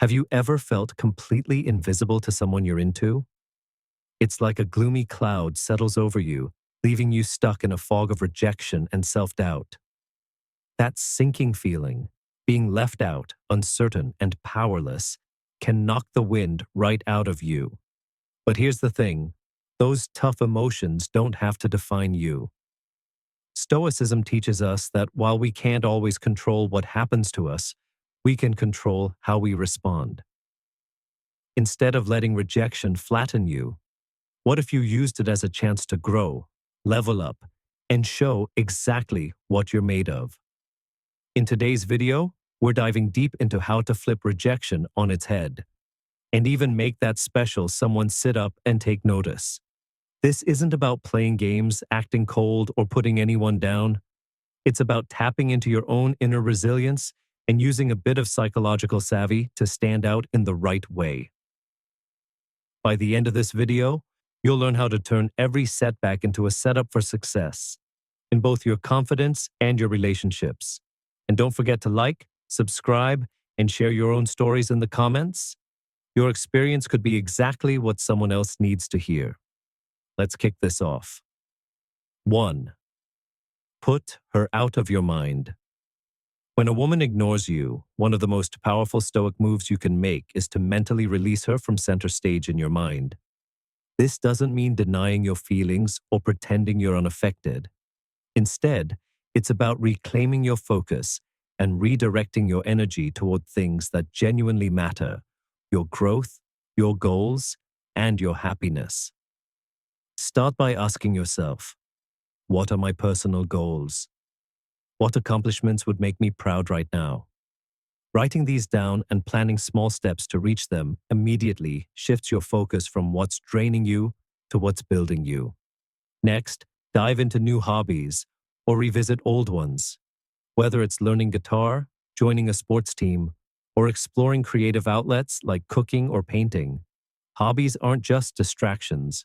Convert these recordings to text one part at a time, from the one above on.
Have you ever felt completely invisible to someone you're into? It's like a gloomy cloud settles over you, leaving you stuck in a fog of rejection and self-doubt. That sinking feeling, being left out, uncertain, and powerless, can knock the wind right out of you. But here's the thing, those tough emotions don't have to define you. Stoicism teaches us that while we can't always control what happens to us, we can control how we respond. Instead of letting rejection flatten you, what if you used it as a chance to grow, level up, and show exactly what you're made of? In today's video, we're diving deep into how to flip rejection on its head, and even make that special someone sit up and take notice. This isn't about playing games, acting cold, or putting anyone down. It's about tapping into your own inner resilience and using a bit of psychological savvy to stand out in the right way. By the end of this video, you'll learn how to turn every setback into a setup for success in both your confidence and your relationships. And don't forget to like, subscribe, and share your own stories in the comments. Your experience could be exactly what someone else needs to hear. Let's kick this off. 1. Put her out of your mind. When a woman ignores you, one of the most powerful Stoic moves you can make is to mentally release her from center stage in your mind. This doesn't mean denying your feelings or pretending you're unaffected. Instead, it's about reclaiming your focus and redirecting your energy toward things that genuinely matter: your growth, your goals, and your happiness. Start by asking yourself, what are my personal goals? What accomplishments would make me proud right now? Writing these down and planning small steps to reach them immediately shifts your focus from what's draining you to what's building you. Next, dive into new hobbies or revisit old ones. Whether it's learning guitar, joining a sports team, or exploring creative outlets like cooking or painting, hobbies aren't just distractions.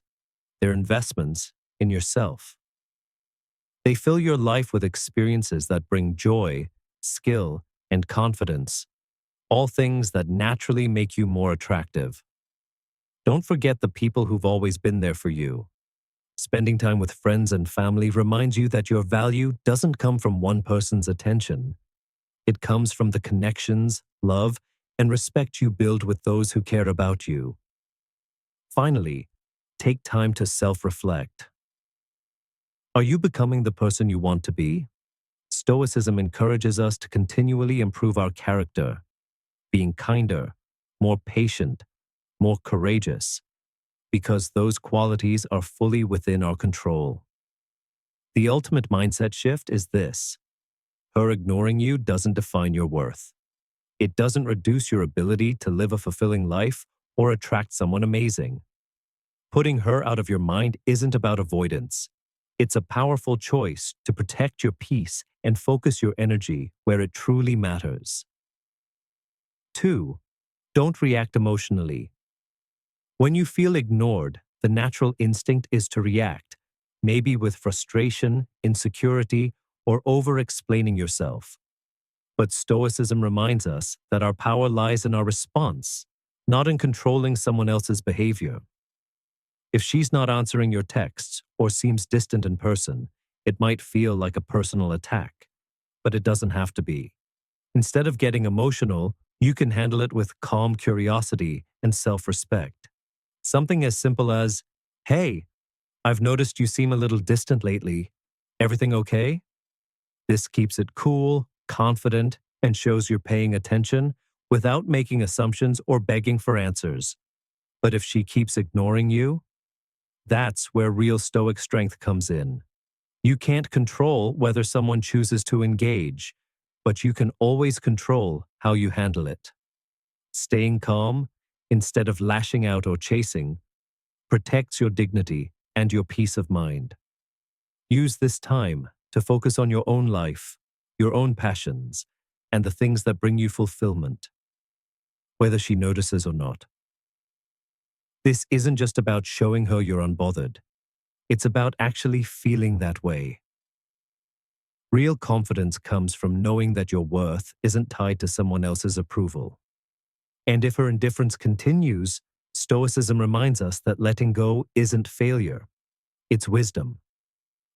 They're investments in yourself. They fill your life with experiences that bring joy, skill, and confidence, all things that naturally make you more attractive. Don't forget the people who've always been there for you. Spending time with friends and family reminds you that your value doesn't come from one person's attention. It comes from the connections, love, and respect you build with those who care about you. Finally, take time to self-reflect. Are you becoming the person you want to be? Stoicism encourages us to continually improve our character, being kinder, more patient, more courageous, because those qualities are fully within our control. The ultimate mindset shift is this: her ignoring you doesn't define your worth. It doesn't reduce your ability to live a fulfilling life or attract someone amazing. Putting her out of your mind isn't about avoidance. It's a powerful choice to protect your peace and focus your energy where it truly matters. 2. Don't react emotionally. When you feel ignored, the natural instinct is to react, maybe with frustration, insecurity, or over-explaining yourself. But Stoicism reminds us that our power lies in our response, not in controlling someone else's behavior. If she's not answering your texts or seems distant in person, it might feel like a personal attack, but it doesn't have to be. Instead of getting emotional, you can handle it with calm curiosity and self-respect. Something as simple as, "Hey, I've noticed you seem a little distant lately. Everything okay?" This keeps it cool, confident, and shows you're paying attention without making assumptions or begging for answers. But if she keeps ignoring you, that's where real Stoic strength comes in. You can't control whether someone chooses to engage, but you can always control how you handle it. Staying calm, instead of lashing out or chasing, protects your dignity and your peace of mind. Use this time to focus on your own life, your own passions, and the things that bring you fulfillment, whether she notices or not. This isn't just about showing her you're unbothered. It's about actually feeling that way. Real confidence comes from knowing that your worth isn't tied to someone else's approval. And if her indifference continues, Stoicism reminds us that letting go isn't failure, it's wisdom.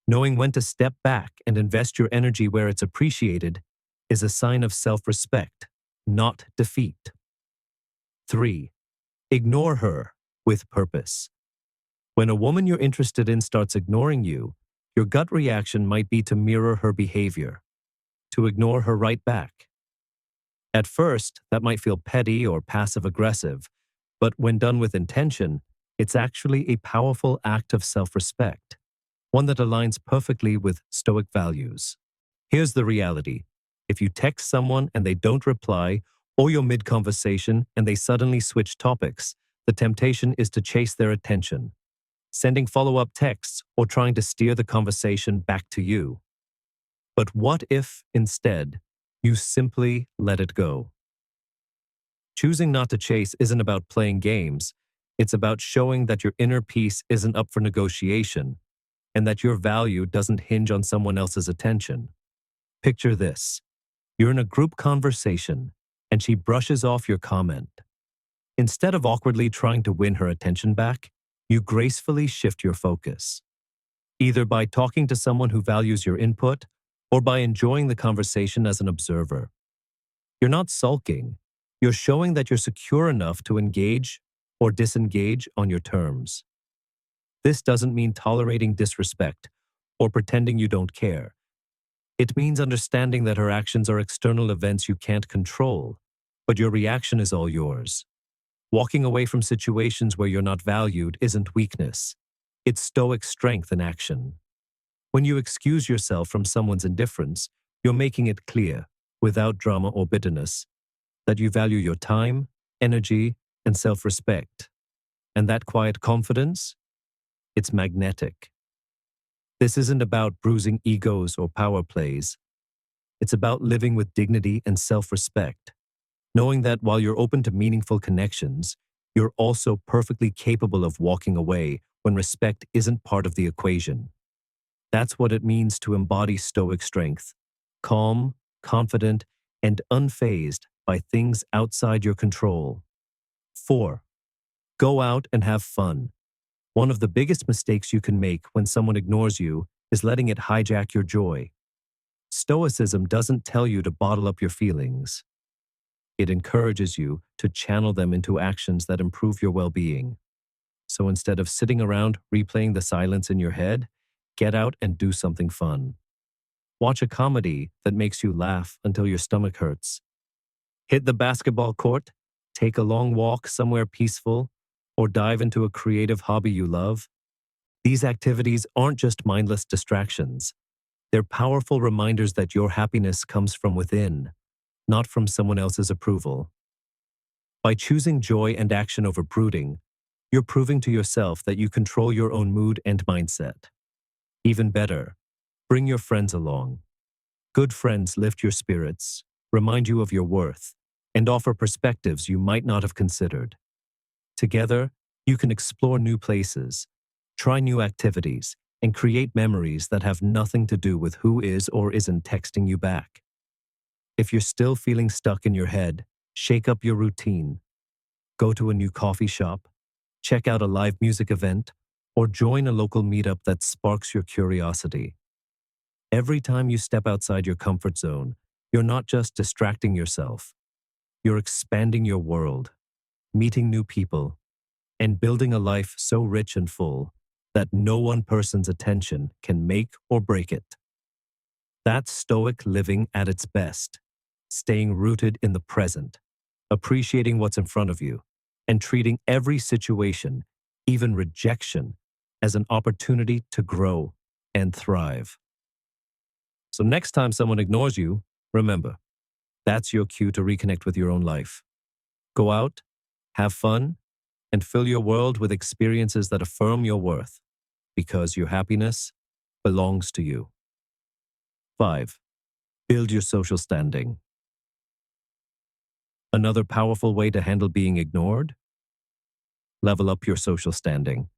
Knowing when to step back and invest your energy where it's appreciated is a sign of self-respect, not defeat. 3. Ignore her with purpose. When a woman you're interested in starts ignoring you, your gut reaction might be to mirror her behavior, to ignore her right back. At first, that might feel petty or passive-aggressive, but when done with intention, it's actually a powerful act of self-respect, one that aligns perfectly with Stoic values. Here's the reality. If you text someone and they don't reply, or you're mid-conversation and they suddenly switch topics, the temptation is to chase their attention, sending follow-up texts or trying to steer the conversation back to you. But what if, instead, you simply let it go? Choosing not to chase isn't about playing games. It's about showing that your inner peace isn't up for negotiation and that your value doesn't hinge on someone else's attention. Picture this. You're in a group conversation and she brushes off your comment. Instead of awkwardly trying to win her attention back, you gracefully shift your focus, either by talking to someone who values your input or by enjoying the conversation as an observer. You're not sulking. You're showing that you're secure enough to engage or disengage on your terms. This doesn't mean tolerating disrespect or pretending you don't care. It means understanding that her actions are external events you can't control, but your reaction is all yours. Walking away from situations where you're not valued isn't weakness. It's Stoic strength in action. When you excuse yourself from someone's indifference, you're making it clear, without drama or bitterness, that you value your time, energy, and self-respect. And that quiet confidence? It's magnetic. This isn't about bruising egos or power plays. It's about living with dignity and self-respect, knowing that while you're open to meaningful connections, you're also perfectly capable of walking away when respect isn't part of the equation. That's what it means to embody Stoic strength, calm, confident, and unfazed by things outside your control. 4. Go out and have fun. One of the biggest mistakes you can make when someone ignores you is letting it hijack your joy. Stoicism doesn't tell you to bottle up your feelings. It encourages you to channel them into actions that improve your well-being. So instead of sitting around replaying the silence in your head, get out and do something fun. Watch a comedy that makes you laugh until your stomach hurts. Hit the basketball court, take a long walk somewhere peaceful, or dive into a creative hobby you love. These activities aren't just mindless distractions. They're powerful reminders that your happiness comes from within, not from someone else's approval. By choosing joy and action over brooding, you're proving to yourself that you control your own mood and mindset. Even better, bring your friends along. Good friends lift your spirits, remind you of your worth, and offer perspectives you might not have considered. Together, you can explore new places, try new activities, and create memories that have nothing to do with who is or isn't texting you back. If you're still feeling stuck in your head, shake up your routine. Go to a new coffee shop, check out a live music event, or join a local meetup that sparks your curiosity. Every time you step outside your comfort zone, you're not just distracting yourself. You're expanding your world, meeting new people, and building a life so rich and full that no one person's attention can make or break it. That's Stoic living at its best, staying rooted in the present, appreciating what's in front of you, and treating every situation, even rejection, as an opportunity to grow and thrive. So next time someone ignores you, remember, that's your cue to reconnect with your own life. Go out, have fun, and fill your world with experiences that affirm your worth, because your happiness belongs to you. 5. Build your social standing. Another powerful way to handle being ignored? Level up your social standing.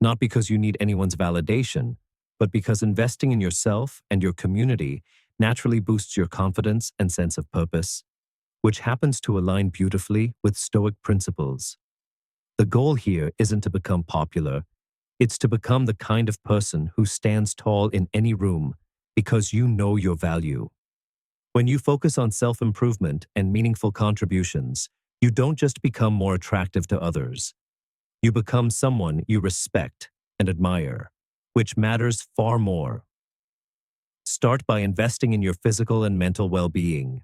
Not because you need anyone's validation, but because investing in yourself and your community naturally boosts your confidence and sense of purpose. which happens to align beautifully with Stoic principles. The goal here isn't to become popular, it's to become the kind of person who stands tall in any room because you know your value. When you focus on self-improvement and meaningful contributions, you don't just become more attractive to others. You become someone you respect and admire, which matters far more. Start by investing in your physical and mental well-being.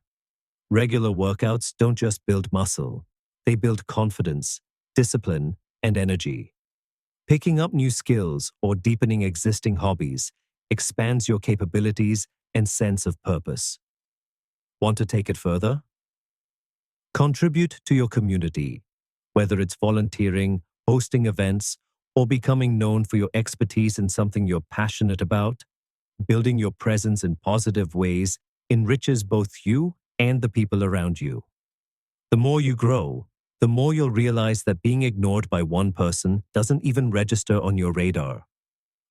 Regular workouts don't just build muscle, they build confidence, discipline, and energy. Picking up new skills or deepening existing hobbies expands your capabilities and sense of purpose. Want to take it further? Contribute to your community, whether it's volunteering, hosting events, or becoming known for your expertise in something you're passionate about. Building your presence in positive ways enriches both you and the people around you. The more you grow, the more you'll realize that being ignored by one person doesn't even register on your radar,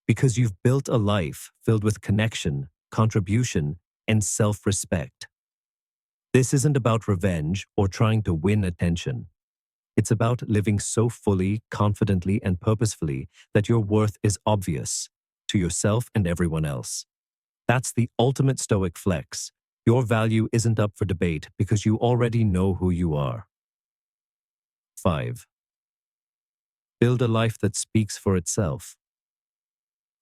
because you've built a life filled with connection, contribution, and self-respect. This isn't about revenge or trying to win attention. It's about living so fully, confidently, and purposefully that your worth is obvious to yourself and everyone else. That's the ultimate Stoic flex. Your value isn't up for debate because you already know who you are. 5. Build a life that speaks for itself.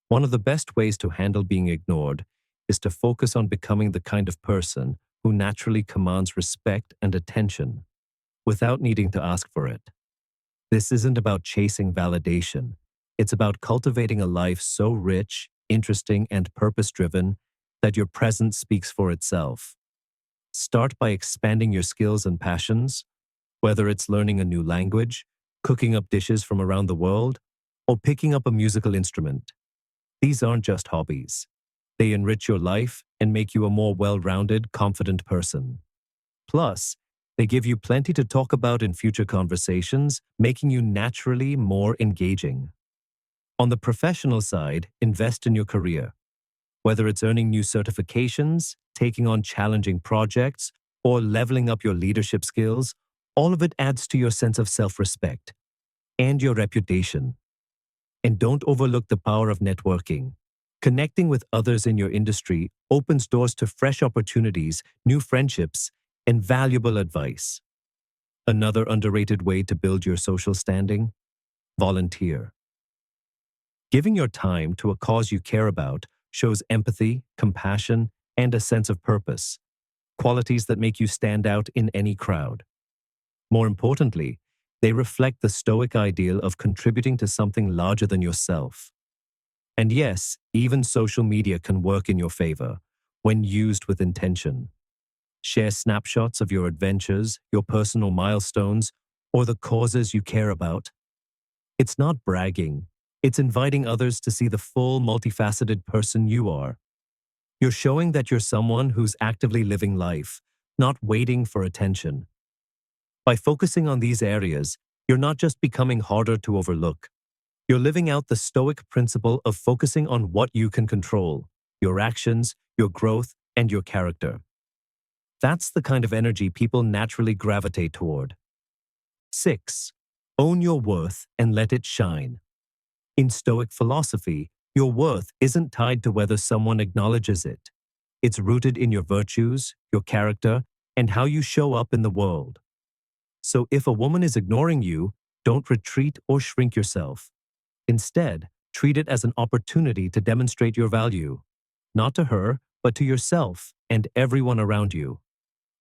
One of the best ways to handle being ignored is to focus on becoming the kind of person who naturally commands respect and attention without needing to ask for it. This isn't about chasing validation. It's about cultivating a life so rich, interesting, and purpose-driven that your presence speaks for itself. Start by expanding your skills and passions, whether it's learning a new language, cooking up dishes from around the world, or picking up a musical instrument. These aren't just hobbies. They enrich your life and make you a more well-rounded, confident person. Plus, they give you plenty to talk about in future conversations, making you naturally more engaging. On the professional side, invest in your career. Whether it's earning new certifications, taking on challenging projects, or leveling up your leadership skills, all of it adds to your sense of self-respect and your reputation. And don't overlook the power of networking. Connecting with others in your industry opens doors to fresh opportunities, new friendships, and valuable advice. Another underrated way to build your social standing? Volunteer. Giving your time to a cause you care about shows empathy, compassion, and a sense of purpose, qualities that make you stand out in any crowd. More importantly, they reflect the Stoic ideal of contributing to something larger than yourself. And yes, even social media can work in your favor when used with intention. Share snapshots of your adventures, your personal milestones, or the causes you care about. It's not bragging. It's inviting others to see the full, multifaceted person you are. You're showing that you're someone who's actively living life, not waiting for attention. By focusing on these areas, you're not just becoming harder to overlook. You're living out the Stoic principle of focusing on what you can control, your actions, your growth, and your character. That's the kind of energy people naturally gravitate toward. 6. Own your worth and let it shine. In Stoic philosophy, your worth isn't tied to whether someone acknowledges it. It's rooted in your virtues, your character, and how you show up in the world. So if a woman is ignoring you, don't retreat or shrink yourself. Instead, treat it as an opportunity to demonstrate your value, not to her, but to yourself and everyone around you.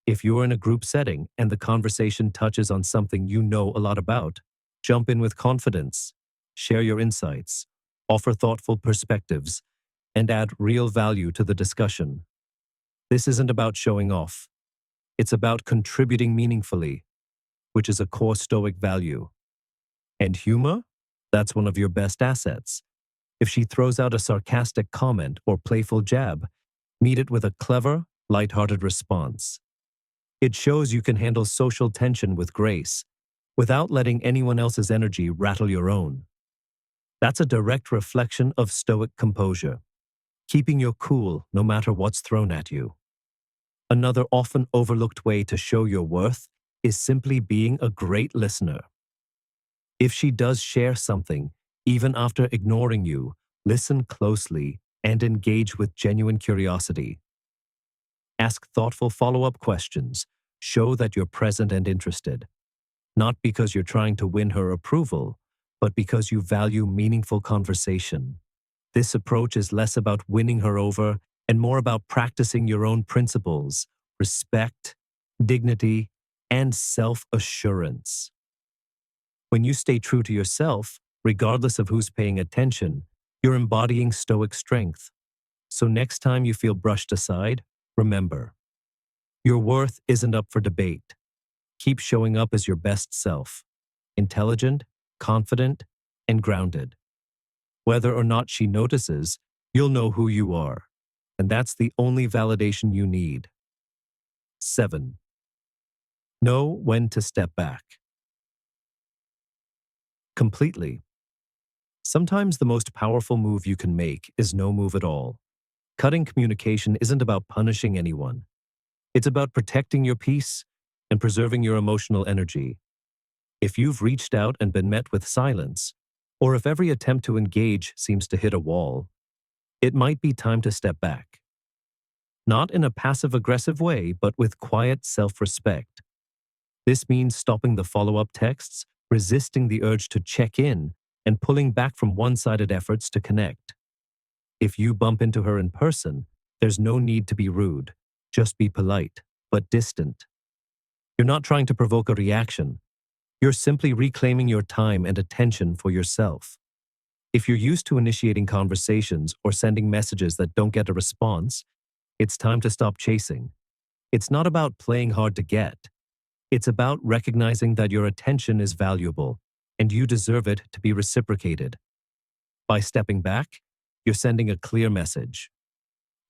If you're in a group setting and the conversation touches on something you know a lot about, jump in with confidence, share your insights, offer thoughtful perspectives, and add real value to the discussion. This isn't about showing off. It's about contributing meaningfully, which is a core Stoic value. And humor? That's one of your best assets. If she throws out a sarcastic comment or playful jab, meet it with a clever, lighthearted response. It shows you can handle social tension with grace, without letting anyone else's energy rattle your own. That's a direct reflection of Stoic composure, keeping your cool no matter what's thrown at you. Another often overlooked way to show your worth is simply being a great listener. If she does share something, even after ignoring you, listen closely and engage with genuine curiosity. Ask thoughtful follow-up questions. Show that you're present and interested, not because you're trying to win her approval, but because you value meaningful conversation. This approach is less about winning her over and more about practicing your own principles, respect, dignity, and self-assurance. When you stay true to yourself, regardless of who's paying attention, you're embodying Stoic strength. So next time you feel brushed aside, remember, your worth isn't up for debate. Keep showing up as your best self, intelligent, confident, and grounded. Whether or not she notices, you'll know who you are, and that's the only validation you need. 7. Know when to step back. Completely. Sometimes the most powerful move you can make is no move at all. Cutting communication isn't about punishing anyone. It's about protecting your peace and preserving your emotional energy. If you've reached out and been met with silence, or if every attempt to engage seems to hit a wall, it might be time to step back. Not in a passive-aggressive way, but with quiet self-respect. This means stopping the follow-up texts, resisting the urge to check in, and pulling back from one-sided efforts to connect. If you bump into her in person, there's no need to be rude. Just be polite, but distant. You're not trying to provoke a reaction. You're simply reclaiming your time and attention for yourself. If you're used to initiating conversations or sending messages that don't get a response, it's time to stop chasing. It's not about playing hard to get. It's about recognizing that your attention is valuable and you deserve it to be reciprocated. By stepping back, you're sending a clear message.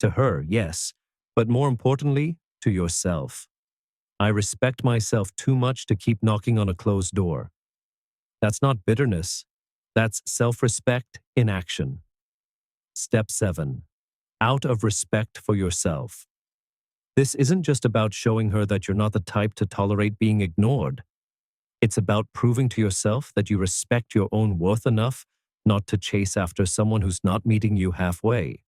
To her, yes, but more importantly, to yourself. I respect myself too much to keep knocking on a closed door. That's not bitterness. That's self-respect in action. Step 7. Out of respect for yourself. This isn't just about showing her that you're not the type to tolerate being ignored. It's about proving to yourself that you respect your own worth enough not to chase after someone who's not meeting you halfway.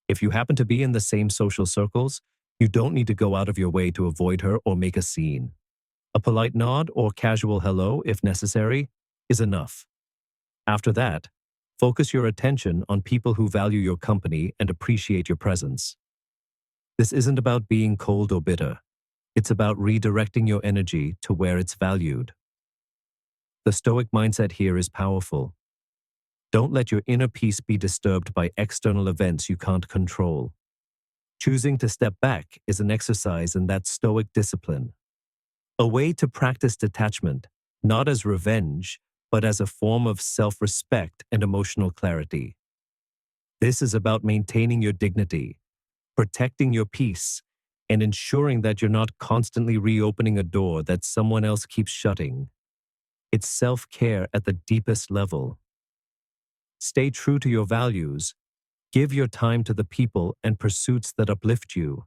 If you happen to be in the same social circles, you don't need to go out of your way to avoid her or make a scene. A polite nod or casual hello, if necessary, is enough. After that, focus your attention on people who value your company and appreciate your presence. This isn't about being cold or bitter. It's about redirecting your energy to where it's valued. The Stoic mindset here is powerful. Don't let your inner peace be disturbed by external events you can't control. Choosing to step back is an exercise in that Stoic discipline. A way to practice detachment, not as revenge, but as a form of self-respect and emotional clarity. This is about maintaining your dignity, protecting your peace, and ensuring that you're not constantly reopening a door that someone else keeps shutting. It's self-care at the deepest level. Stay true to your values, give your time to the people and pursuits that uplift you,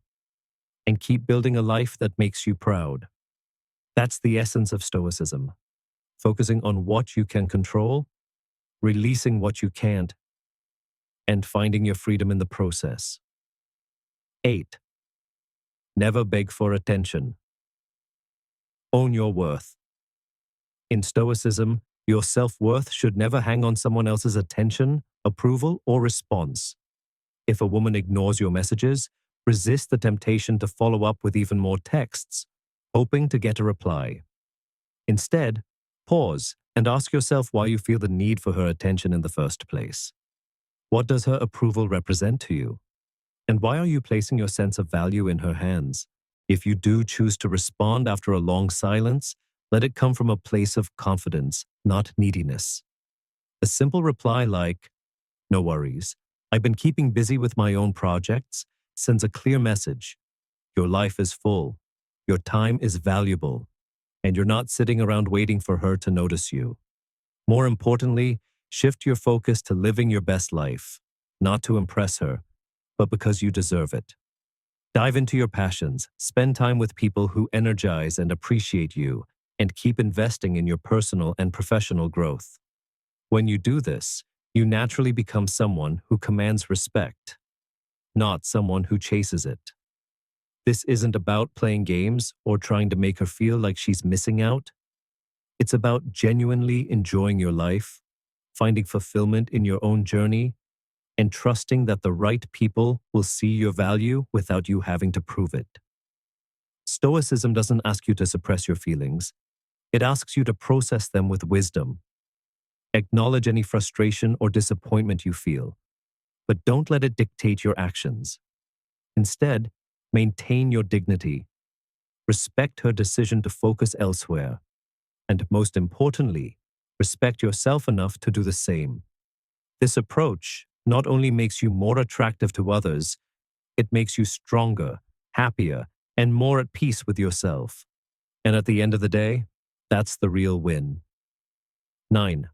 and keep building a life that makes you proud. That's the essence of Stoicism. Focusing on what you can control, releasing what you can't, and finding your freedom in the process. 8. Never beg for attention. Own your worth. In Stoicism, your self-worth should never hang on someone else's attention, approval, or response. If a woman ignores your messages, resist the temptation to follow up with even more texts, hoping to get a reply. Instead, pause and ask yourself why you feel the need for her attention in the first place. What does her approval represent to you? And why are you placing your sense of value in her hands? If you do choose to respond after a long silence, let it come from a place of confidence, not neediness. A simple reply like, "No worries, I've been keeping busy with my own projects," sends a clear message. Your life is full, your time is valuable, and you're not sitting around waiting for her to notice you. More importantly, shift your focus to living your best life, not to impress her, but because you deserve it. Dive into your passions, spend time with people who energize and appreciate you, and keep investing in your personal and professional growth. When you do this, you naturally become someone who commands respect, not someone who chases it. This isn't about playing games or trying to make her feel like she's missing out. It's about genuinely enjoying your life, finding fulfillment in your own journey, and trusting that the right people will see your value without you having to prove it. Stoicism doesn't ask you to suppress your feelings. It asks you to process them with wisdom. Acknowledge any frustration or disappointment you feel, but don't let it dictate your actions. Instead, maintain your dignity. Respect her decision to focus elsewhere. And most importantly, respect yourself enough to do the same. This approach not only makes you more attractive to others, it makes you stronger, happier, and more at peace with yourself. And at the end of the day, that's the real win. 9.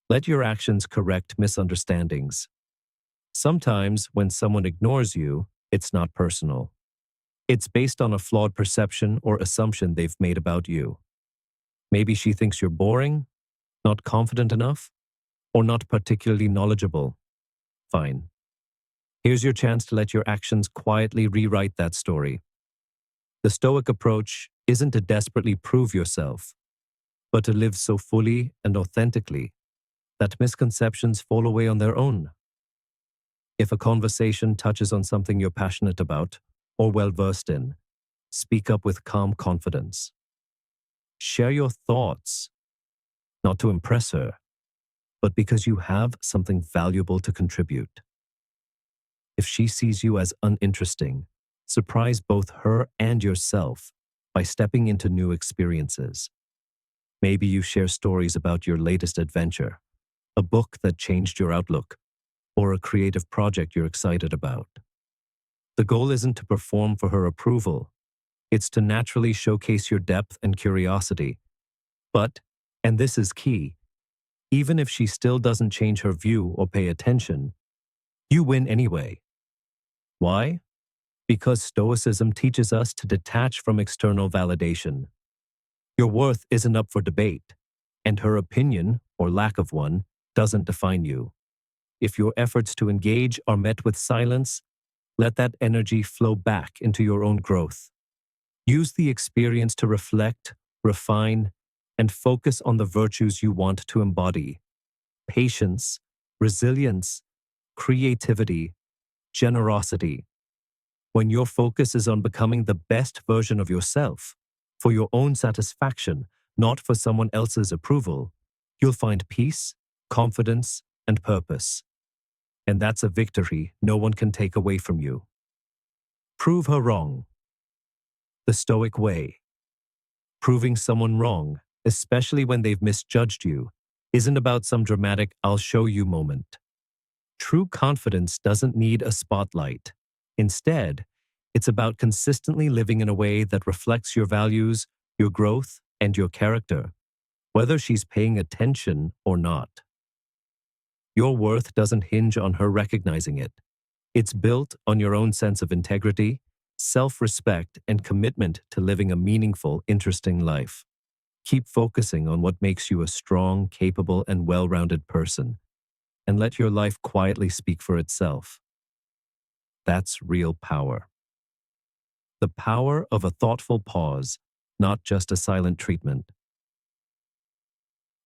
Let your actions correct misunderstandings. Sometimes when someone ignores you, it's not personal. It's based on a flawed perception or assumption they've made about you. Maybe she thinks you're boring, not confident enough, or not particularly knowledgeable. Fine. Here's your chance to let your actions quietly rewrite that story. The Stoic approach isn't to desperately prove yourself, but to live so fully and authentically that misconceptions fall away on their own. If a conversation touches on something you're passionate about or well-versed in, speak up with calm confidence. Share your thoughts, not to impress her, but because you have something valuable to contribute. If she sees you as uninteresting, surprise both her and yourself by stepping into new experiences. Maybe you share stories about your latest adventure, a book that changed your outlook, or a creative project you're excited about. The goal isn't to perform for her approval. It's to naturally showcase your depth and curiosity. But, and this is key, even if she still doesn't change her view or pay attention, you win anyway. Why? Because Stoicism teaches us to detach from external validation. Your worth isn't up for debate, and her opinion, or lack of one, doesn't define you. If your efforts to engage are met with silence, let that energy flow back into your own growth. Use the experience to reflect, refine, and focus on the virtues you want to embody: patience, resilience, creativity, generosity. When your focus is on becoming the best version of yourself, for your own satisfaction, not for someone else's approval, you'll find peace, confidence, and purpose. And that's a victory no one can take away from you. Prove her wrong. The Stoic way. Proving someone wrong, especially when they've misjudged you, isn't about some dramatic "I'll show you" moment. True confidence doesn't need a spotlight. Instead, it's about consistently living in a way that reflects your values, your growth, and your character, whether she's paying attention or not. Your worth doesn't hinge on her recognizing it. It's built on your own sense of integrity, self-respect, and commitment to living a meaningful, interesting life. Keep focusing on what makes you a strong, capable, and well-rounded person, and let your life quietly speak for itself. That's real power. The power of a thoughtful pause, not just a silent treatment.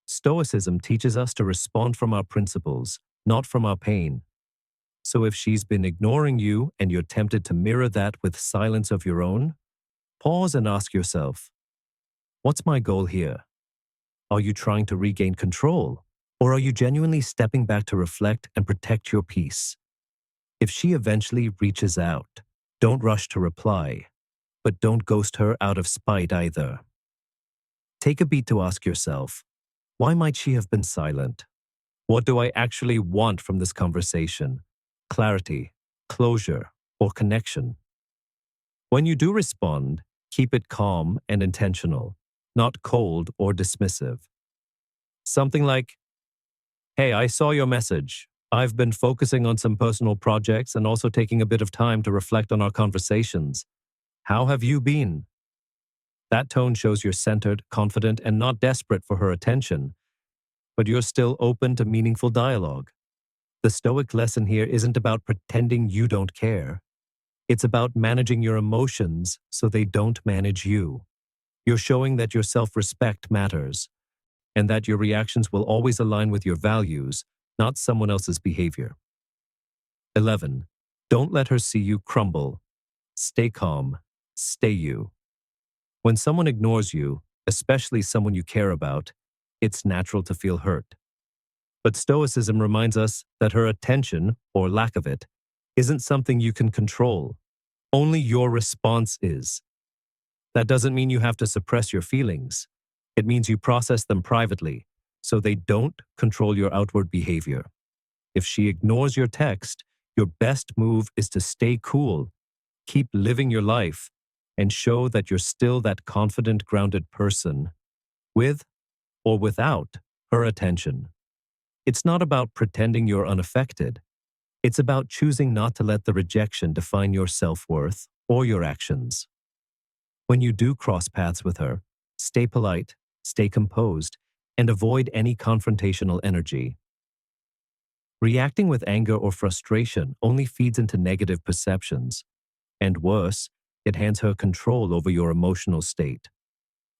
Stoicism teaches us to respond from our principles, not from our pain. So if she's been ignoring you and you're tempted to mirror that with silence of your own, pause and ask yourself, what's my goal here? Are you trying to regain control, or are you genuinely stepping back to reflect and protect your peace? If she eventually reaches out, don't rush to reply, but don't ghost her out of spite either. Take a beat to ask yourself, why might she have been silent? What do I actually want from this conversation? Clarity, closure, or connection? When you do respond, keep it calm and intentional, not cold or dismissive. Something like, "Hey, I saw your message. I've been focusing on some personal projects and also taking a bit of time to reflect on our conversations. How have you been? That tone shows you're centered, confident, and not desperate for her attention, but you're still open to meaningful dialogue. The Stoic lesson here isn't about pretending you don't care. It's about managing your emotions so they don't manage you. You're showing that your self-respect matters, and that your reactions will always align with your values, not someone else's behavior. 11. Don't let her see you crumble. Stay calm. Stay you. When someone ignores you, especially someone you care about, it's natural to feel hurt. But Stoicism reminds us that her attention, or lack of it, isn't something you can control. Only your response is. That doesn't mean you have to suppress your feelings. It means you process them privately, so they don't control your outward behavior. If she ignores your text, your best move is to stay cool, keep living your life, and show that you're still that confident, grounded person, with or without her attention. It's not about pretending you're unaffected. It's about choosing not to let the rejection define your self-worth or your actions. When you do cross paths with her, stay polite, stay composed, and avoid any confrontational energy. Reacting with anger or frustration only feeds into negative perceptions, and worse, it hands her control over your emotional state.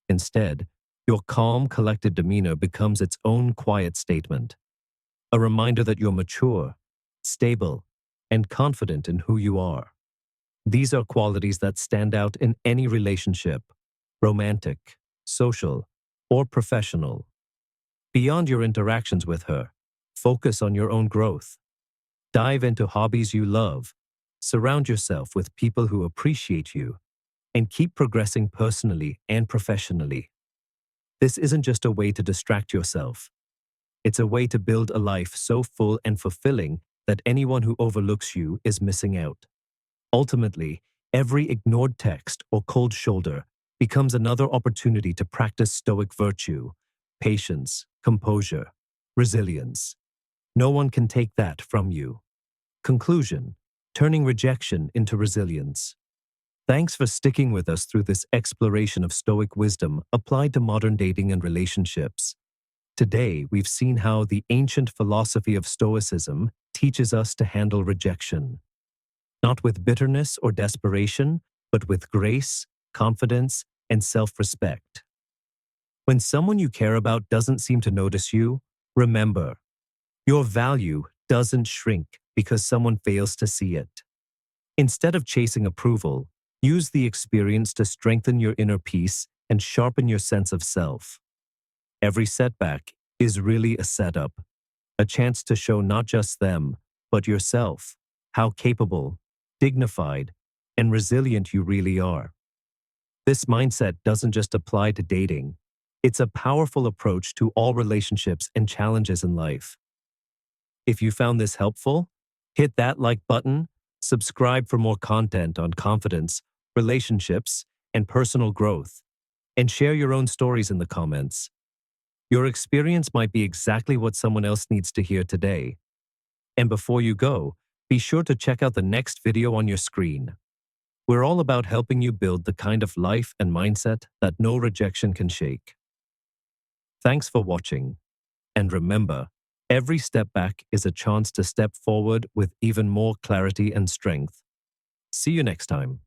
Instead, your calm, collected demeanor becomes its own quiet statement, a reminder that you're mature, stable, and confident in who you are. These are qualities that stand out in any relationship, romantic, social, or professional. Beyond your interactions with her, focus on your own growth. Dive into hobbies you love, surround yourself with people who appreciate you, and keep progressing personally and professionally. This isn't just a way to distract yourself. It's a way to build a life so full and fulfilling that anyone who overlooks you is missing out. Ultimately, every ignored text or cold shoulder becomes another opportunity to practice Stoic virtue, patience, composure, resilience. No one can take that from you. Conclusion: turning rejection into resilience. Thanks for sticking with us through this exploration of Stoic wisdom applied to modern dating and relationships. Today, we've seen how the ancient philosophy of Stoicism teaches us to handle rejection, not with bitterness or desperation, but with grace, confidence, and self-respect. When someone you care about doesn't seem to notice you, remember, your value doesn't shrink because someone fails to see it. Instead of chasing approval, use the experience to strengthen your inner peace and sharpen your sense of self. Every setback is really a setup, a chance to show not just them, but yourself, how capable, dignified, and resilient you really are. This mindset doesn't just apply to dating. It's a powerful approach to all relationships and challenges in life. If you found this helpful, hit that like button, subscribe for more content on confidence, relationships, and personal growth, and share your own stories in the comments. Your experience might be exactly what someone else needs to hear today. And before you go, be sure to check out the next video on your screen. We're all about helping you build the kind of life and mindset that no rejection can shake. Thanks for watching. And remember, every step back is a chance to step forward with even more clarity and strength. See you next time.